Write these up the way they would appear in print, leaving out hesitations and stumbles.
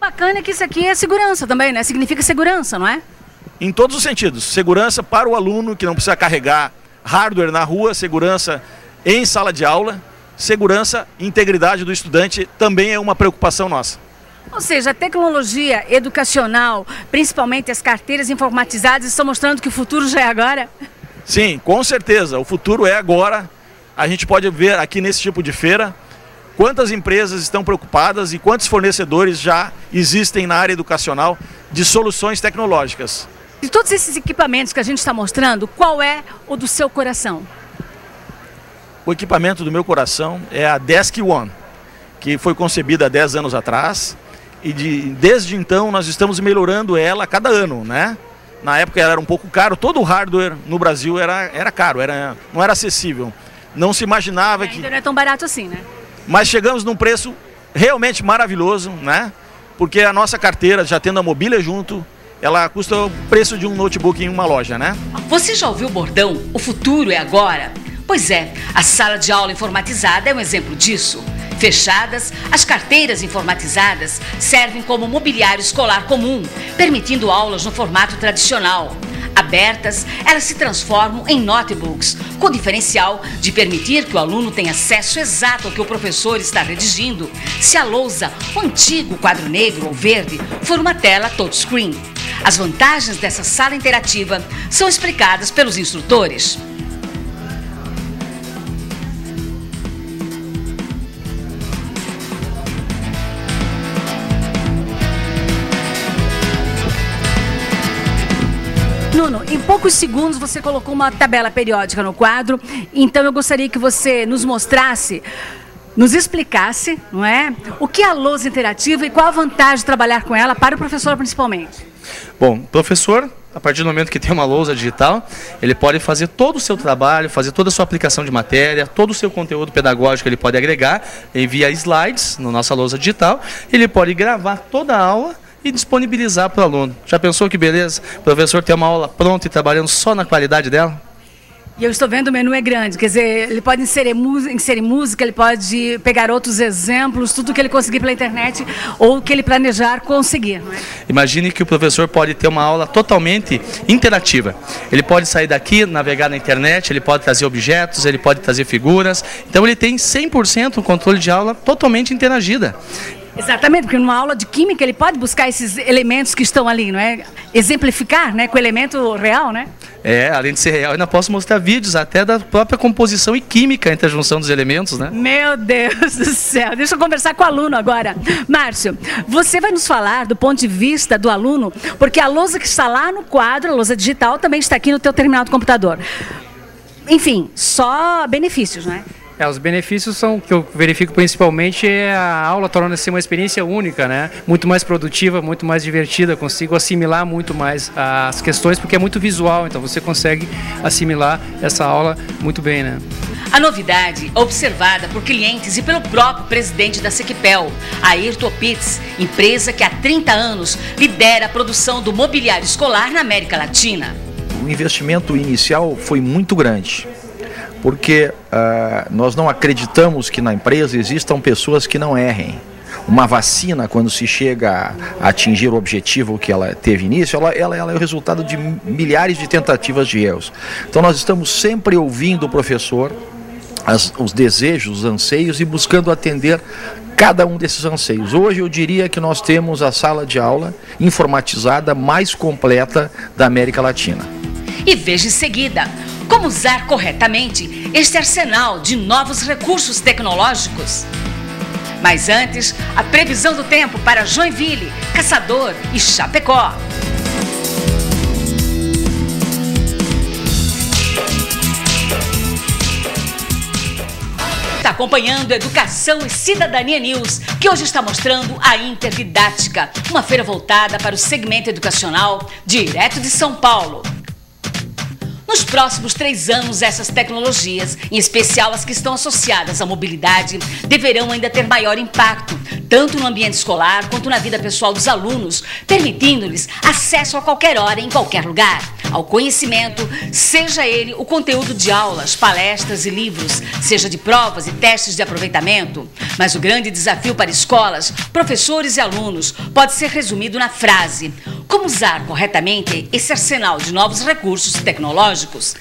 bacana é que isso aqui é segurança também, né? Significa segurança, não é? Em todos os sentidos. Segurança para o aluno, que não precisa carregar hardware na rua, segurança em sala de aula, segurança e integridade do estudante também é uma preocupação nossa. Ou seja, a tecnologia educacional, principalmente as carteiras informatizadas, estão mostrando que o futuro já é agora? Sim, com certeza. O futuro é agora. A gente pode ver aqui nesse tipo de feira quantas empresas estão preocupadas e quantos fornecedores já existem na área educacional de soluções tecnológicas. De todos esses equipamentos que a gente está mostrando, qual é o do seu coração? O equipamento do meu coração é a Desk One, que foi concebida há 10 anos atrás e desde então nós estamos melhorando ela a cada ano, né? Na época ela era um pouco caro, todo o hardware no Brasil era caro, não era acessível. Não se imaginava que... Ainda não é tão barato assim, né? Mas chegamos num preço realmente maravilhoso, né? Porque a nossa carteira, já tendo a mobília junto, ela custa o preço de um notebook em uma loja, né? Você já ouviu o bordão? O futuro é agora? Pois é, a sala de aula informatizada é um exemplo disso. Fechadas, as carteiras informatizadas servem como mobiliário escolar comum, permitindo aulas no formato tradicional. Abertas, elas se transformam em notebooks, com o diferencial de permitir que o aluno tenha acesso exato ao que o professor está redigindo, se a lousa, o antigo quadro negro ou verde, for uma tela touchscreen. As vantagens dessa sala interativa são explicadas pelos instrutores. Nuno, em poucos segundos você colocou uma tabela periódica no quadro, então eu gostaria que você nos mostrasse, nos explicasse, não é? O que é a lousa interativa e qual a vantagem de trabalhar com ela para o professor principalmente? Bom, professor, a partir do momento que tem uma lousa digital, ele pode fazer todo o seu trabalho, fazer toda a sua aplicação de matéria, todo o seu conteúdo pedagógico ele pode agregar, envia slides na nossa lousa digital, ele pode gravar toda a aula e disponibilizar para o aluno. Já pensou que beleza? O professor ter uma aula pronta e trabalhando só na qualidade dela? E eu estou vendo o menu é grande, quer dizer, ele pode inserir música, ele pode pegar outros exemplos, tudo que ele conseguir pela internet ou que ele planejar conseguir, não é? Imagine que o professor pode ter uma aula totalmente interativa. Ele pode sair daqui, navegar na internet, ele pode trazer objetos, ele pode trazer figuras. Então ele tem 100% um controle de aula totalmente interagida. Exatamente, porque numa aula de química ele pode buscar esses elementos que estão ali, não é? Exemplificar, né, com o elemento real, né? Além de ser real, eu ainda posso mostrar vídeos até da própria composição e química entre a junção dos elementos, né? Meu Deus do céu, deixa eu conversar com o aluno agora. Márcio, você vai nos falar do ponto de vista do aluno, porque a lousa que está lá no quadro, a lousa digital, também está aqui no teu terminal do computador. Enfim, só benefícios, não é? Os benefícios são, que eu verifico principalmente, é a aula torna-se uma experiência única, né? Muito mais produtiva, muito mais divertida, consigo assimilar muito mais as questões, porque é muito visual, então você consegue assimilar essa aula muito bem, né? A novidade, observada por clientes e pelo próprio presidente da Sequipel, Ayrton Pitts, empresa que há 30 anos lidera a produção do mobiliário escolar na América Latina. O investimento inicial foi muito grande, porque nós não acreditamos que na empresa existam pessoas que não errem. Uma vacina, quando se chega a atingir o objetivo que ela teve início, ela é o resultado de milhares de tentativas de erros. Então nós estamos sempre ouvindo o professor, os desejos, os anseios e buscando atender cada um desses anseios. Hoje eu diria que nós temos a sala de aula informatizada mais completa da América Latina. E veja em seguida como usar corretamente este arsenal de novos recursos tecnológicos. Mas antes, a previsão do tempo para Joinville, Caçador e Chapecó. Está acompanhando Educação e Cidadania News, que hoje está mostrando a Interdidática, uma feira voltada para o segmento educacional direto de São Paulo. Nos próximos 3 anos, essas tecnologias, em especial as que estão associadas à mobilidade, deverão ainda ter maior impacto, tanto no ambiente escolar quanto na vida pessoal dos alunos, permitindo-lhes acesso a qualquer hora, em qualquer lugar. ao conhecimento, seja ele o conteúdo de aulas, palestras e livros, seja de provas e testes de aproveitamento. Mas o grande desafio para escolas, professores e alunos pode ser resumido na frase: como usar corretamente esse arsenal de novos recursos tecnológicos?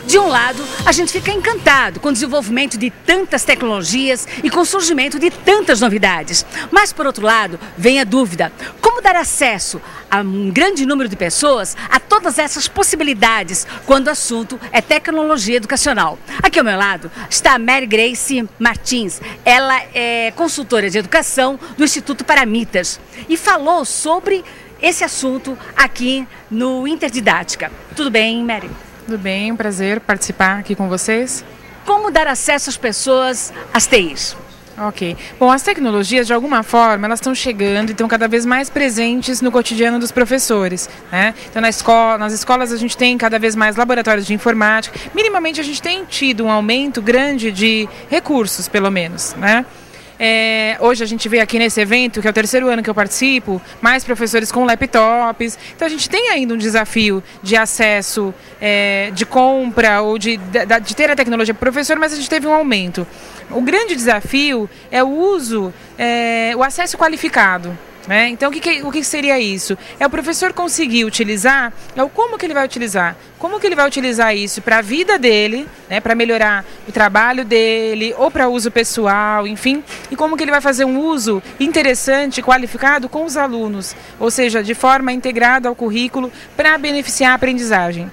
De um lado, a gente fica encantado com o desenvolvimento de tantas tecnologias e com o surgimento de tantas novidades. Mas, por outro lado, vem a dúvida: como dar acesso a um grande número de pessoas a todas essas possibilidades quando o assunto é tecnologia educacional? Aqui ao meu lado está a Mary Grace Martins. Ela é consultora de educação do Instituto Paramitas e falou sobre esse assunto aqui no Interdidática. Tudo bem, Mary? Tudo bem, um prazer participar aqui com vocês. Como dar acesso às pessoas às TIs? Ok. Bom, as tecnologias, de alguma forma, elas estão chegando e estão cada vez mais presentes no cotidiano dos professores, né? Então, nas escolas a gente tem cada vez mais laboratórios de informática. Minimamente a gente tem tido um aumento grande de recursos, pelo menos, né? Hoje a gente vê aqui nesse evento, que é o 3º ano que eu participo, mais professores com laptops. Então a gente tem ainda um desafio de acesso, de compra ou de ter a tecnologia para o professor, mas a gente teve um aumento. O grande desafio é o uso, o acesso qualificado. Então, o que seria isso? É o professor conseguir utilizar, como que ele vai utilizar? Como que ele vai utilizar isso para a vida dele, né, para melhorar o trabalho dele, ou para uso pessoal, enfim, e como que ele vai fazer um uso interessante, qualificado com os alunos, ou seja, de forma integrada ao currículo para beneficiar a aprendizagem.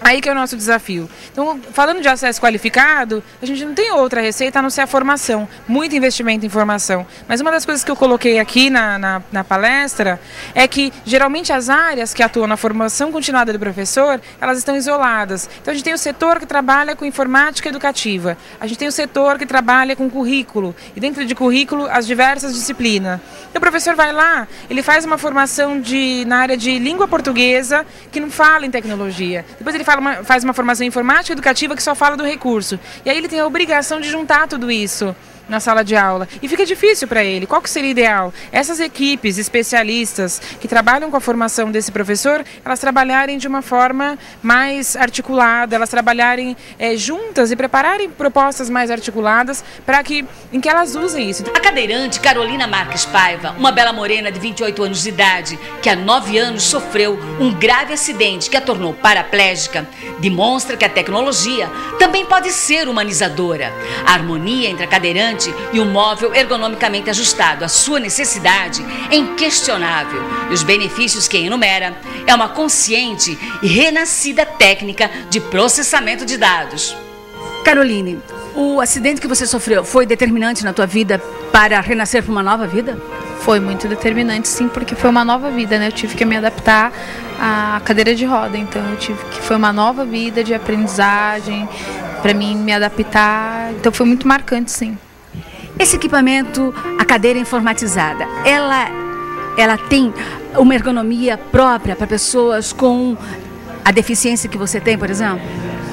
Aí que é o nosso desafio. Então, falando de acesso qualificado, a gente não tem outra receita a não ser a formação. Muito investimento em formação. Mas uma das coisas que eu coloquei aqui na palestra é que, geralmente, as áreas que atuam na formação continuada do professor, elas estão isoladas. Então, a gente tem o setor que trabalha com informática educativa. A gente tem o setor que trabalha com currículo. E dentro de currículo, as diversas disciplinas. Então, o professor vai lá, ele faz uma formação na área de língua portuguesa, que não fala em tecnologia. Depois ele faz uma formação informática educativa que só fala do recurso. E aí ele tem a obrigação de juntar tudo isso na sala de aula. E fica difícil para ele. Qual que seria ideal? Essas equipes especialistas que trabalham com a formação desse professor, elas trabalharem de uma forma mais articulada, elas trabalharem juntas e prepararem propostas mais articuladas em que elas usem isso. A cadeirante Carolina Marques Paiva, uma bela morena de 28 anos de idade, que há 9 anos sofreu um grave acidente que a tornou paraplégica, demonstra que a tecnologia também pode ser humanizadora. A harmonia entre a cadeirante e o móvel ergonomicamente ajustado à sua necessidade é inquestionável. E os benefícios que enumera é uma consciente e renascida técnica de processamento de dados. Caroline, o acidente que você sofreu foi determinante na tua vida para renascer para uma nova vida? Foi muito determinante, sim, porque foi uma nova vida, né? Eu tive que me adaptar à cadeira de roda, então foi uma nova vida de aprendizagem, para mim me adaptar, então foi muito marcante, sim. Esse equipamento, a cadeira informatizada, ela tem uma ergonomia própria para pessoas com a deficiência que você tem, por exemplo?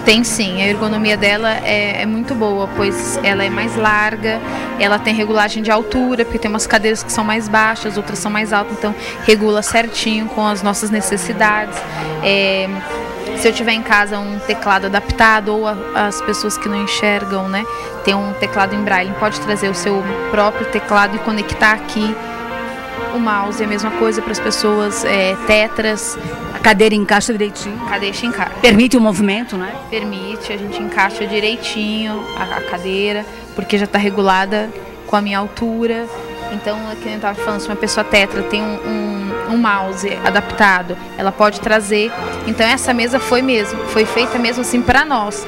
Tem sim, a ergonomia dela é muito boa, pois ela é mais larga, ela tem regulagem de altura, porque tem umas cadeiras que são mais baixas, outras são mais altas, então regula certinho com as nossas necessidades. Se eu tiver em casa um teclado adaptado, ou as pessoas que não enxergam, né, tem um teclado em braille, pode trazer o seu próprio teclado e conectar aqui. O mouse é a mesma coisa para as pessoas tetras. A cadeira encaixa direitinho? A cadeira encaixa. Permite o movimento, né? Permite, a gente encaixa direitinho a cadeira, porque já está regulada com a minha altura. Então, como eu estava falando, se uma pessoa tetra tem um mouse adaptado, ela pode trazer. Então, essa mesa foi feita mesmo assim para nós,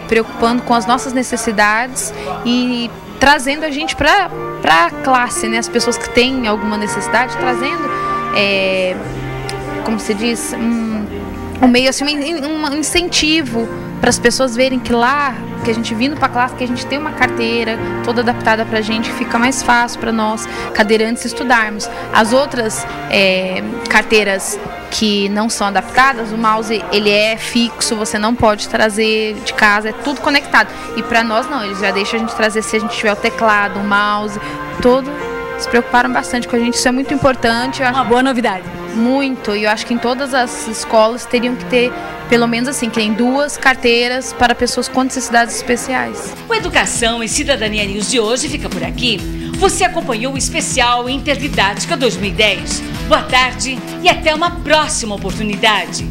preocupando com as nossas necessidades e trazendo a gente para a classe, né? As pessoas que têm alguma necessidade, trazendo, como se diz, um meio assim, um incentivo para as pessoas verem que lá, que a gente vindo para a classe, que a gente tem uma carteira toda adaptada para a gente, fica mais fácil para nós, cadeirantes, estudarmos. As outras carteiras que não são adaptadas, o mouse ele é fixo, você não pode trazer de casa, é tudo conectado. E para nós não, eles já deixam a gente trazer se a gente tiver o teclado, o mouse, todo. Se preocuparam bastante com a gente, isso é muito importante. Uma boa novidade. Muito, e eu acho que em todas as escolas teriam que ter, pelo menos assim, que tem 2 carteiras para pessoas com necessidades especiais. O Educação e Cidadania News de hoje fica por aqui. Você acompanhou o especial Interdidática 2010. Boa tarde e até uma próxima oportunidade.